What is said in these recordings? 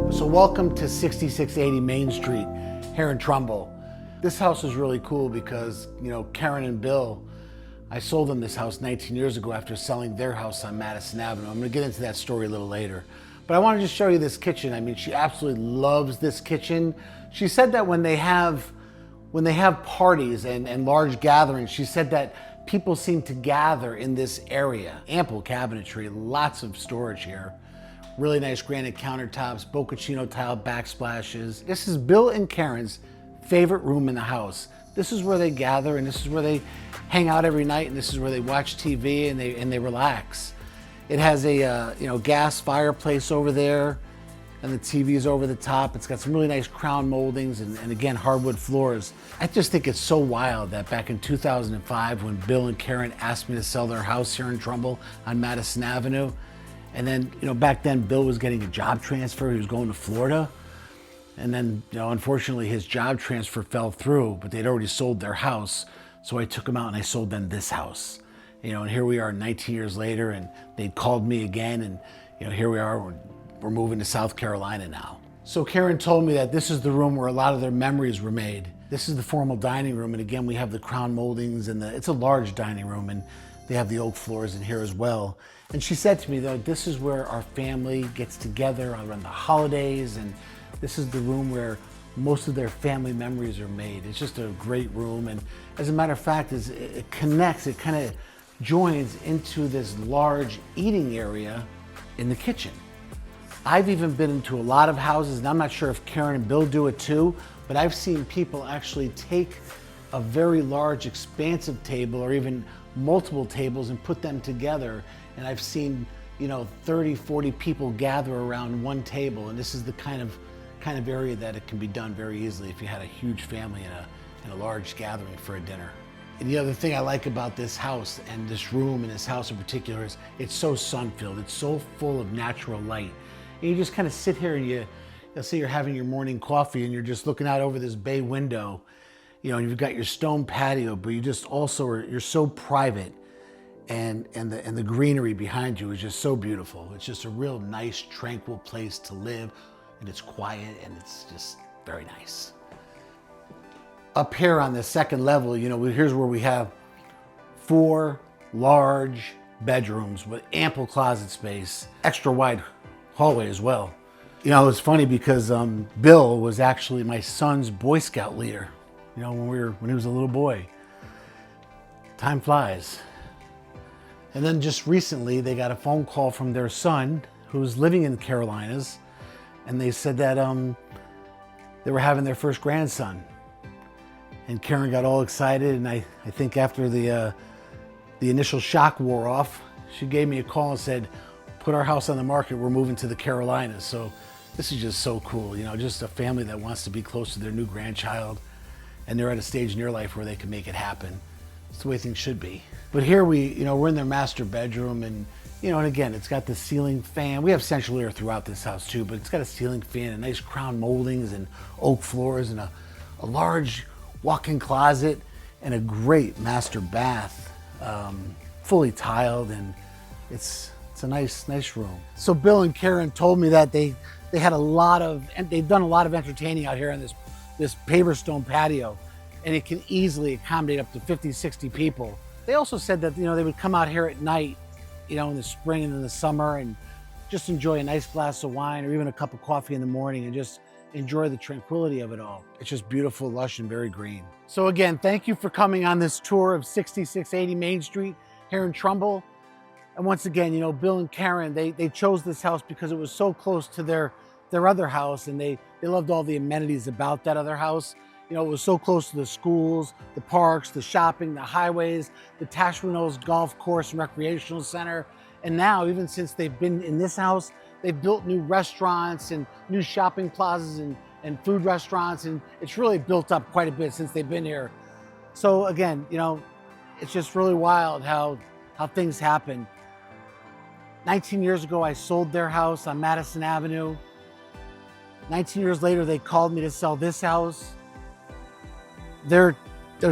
So welcome to 6680 Main Street here in Trumbull. This house is really cool because, Karen and Bill, I sold them this house 19 years ago after selling their house on Madison Avenue. I'm gonna get into that story a little later. But I wanna just show you this kitchen. I mean, she absolutely loves this kitchen. She said that when they have parties and large gatherings, she said that people seem to gather in this area. Ample cabinetry, lots of storage here. Really nice granite countertops, bocconcino tile backsplashes. This is Bill and Karen's favorite room in the house. This is where they gather, and this is where they hang out every night, and this is where they watch TV and they relax. It has a gas fireplace over there, and the TV is over the top. It's got some really nice crown moldings and again, hardwood floors. I just think it's so wild that back in 2005, when Bill and Karen asked me to sell their house here in Trumbull on Madison Avenue, and then, back then Bill was getting a job transfer. He was going to Florida. And then, unfortunately his job transfer fell through, but they'd already sold their house. So I took them out and I sold them this house. And here we are 19 years later, and they called me again, and here we are, we're moving to South Carolina now. So Karen told me that this is the room where a lot of their memories were made. This is the formal dining room, and again, we have the crown moldings, and it's a large dining room, and they have the oak floors in here as well. And she said to me, though, this is where our family gets together around the holidays, and this is the room where most of their family memories are made. It's just a great room, and as a matter of fact, it connects, it kind of joins into this large eating area in the kitchen. I've even been into a lot of houses, and I'm not sure if Karen and Bill do it too, but I've seen people actually take a very large, expansive table, or even multiple tables, and put them together. And I've seen, 30, 40 people gather around one table, and this is the kind of area that it can be done very easily if you had a huge family in a large gathering for a dinner. And the other thing I like about this house and this room and this house in particular is it's so sun-filled. It's so full of natural light. And you just kind of sit here and let's say you're having your morning coffee and you're just looking out over this bay window, and you've got your stone patio, but you just also you're so private, and the greenery behind you is just so beautiful. It's just a real nice, tranquil place to live, and it's quiet, and it's just very nice. Up here on the second level, here's where we have 4 large bedrooms with ample closet space, extra wide hallway as well. It's funny because Bill was actually my son's Boy Scout leader, when he was a little boy. Time flies. And then just recently, they got a phone call from their son, who's living in the Carolinas, and they said that they were having their first grandson. And Karen got all excited, and I think after the initial shock wore off, she gave me a call and said, put our house on the market, we're moving to the Carolinas. So this is just so cool, just a family that wants to be close to their new grandchild, and they're at a stage in their life where they can make it happen. It's the way things should be. But here we're in their master bedroom, and and again, it's got the ceiling fan. We have central air throughout this house too, but it's got a ceiling fan and nice crown moldings and oak floors and a large walk-in closet and a great master bath, fully tiled, and it's a nice room. So Bill and Karen told me that they've done a lot of entertaining out here on this paver stone patio, and it can easily accommodate up to 50, 60 people. They also said that, they would come out here at night, in the spring and in the summer, and just enjoy a nice glass of wine or even a cup of coffee in the morning and just enjoy the tranquility of it all. It's just beautiful, lush, and very green. So again, thank you for coming on this tour of 6680 Main Street here in Trumbull. And once again, Bill and Karen, they chose this house because it was so close to their other house, and they loved all the amenities about that other house. It was so close to the schools, the parks, the shopping, the highways, the Tash Reynolds Golf Course and Recreational Center. And now, even since they've been in this house, they've built new restaurants and new shopping plazas and food restaurants, and it's really built up quite a bit since they've been here. So again, it's just really wild how things happen. 19 years ago, I sold their house on Madison Avenue. 19 years later, they called me to sell this house. Their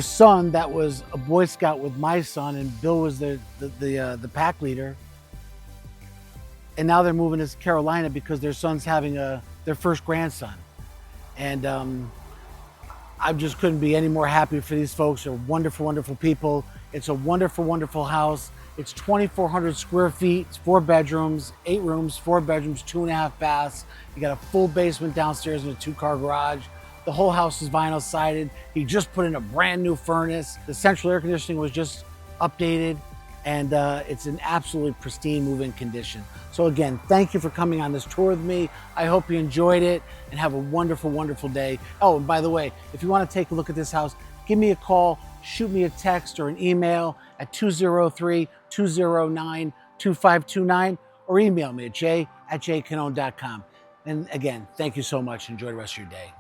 son, that was a Boy Scout with my son, and Bill was the pack leader. And now they're moving to Carolina because their son's having their first grandson. And I just couldn't be any more happy for these folks. They're wonderful, wonderful people. It's a wonderful, wonderful house. It's 2,400 square feet. It's 4 bedrooms, 8 rooms, 4 bedrooms, 2.5 baths. You got a full basement downstairs and a 2-car garage. The whole house is vinyl sided. He just put in a brand new furnace. The central air conditioning was just updated, and it's in absolutely pristine move-in condition. So again, thank you for coming on this tour with me. I hope you enjoyed it and have a wonderful, wonderful day. Oh, and by the way, if you want to take a look at this house, give me a call, shoot me a text or an email at 203-209-2529 or email me at j@jcannone.com. And again, thank you so much. Enjoy the rest of your day.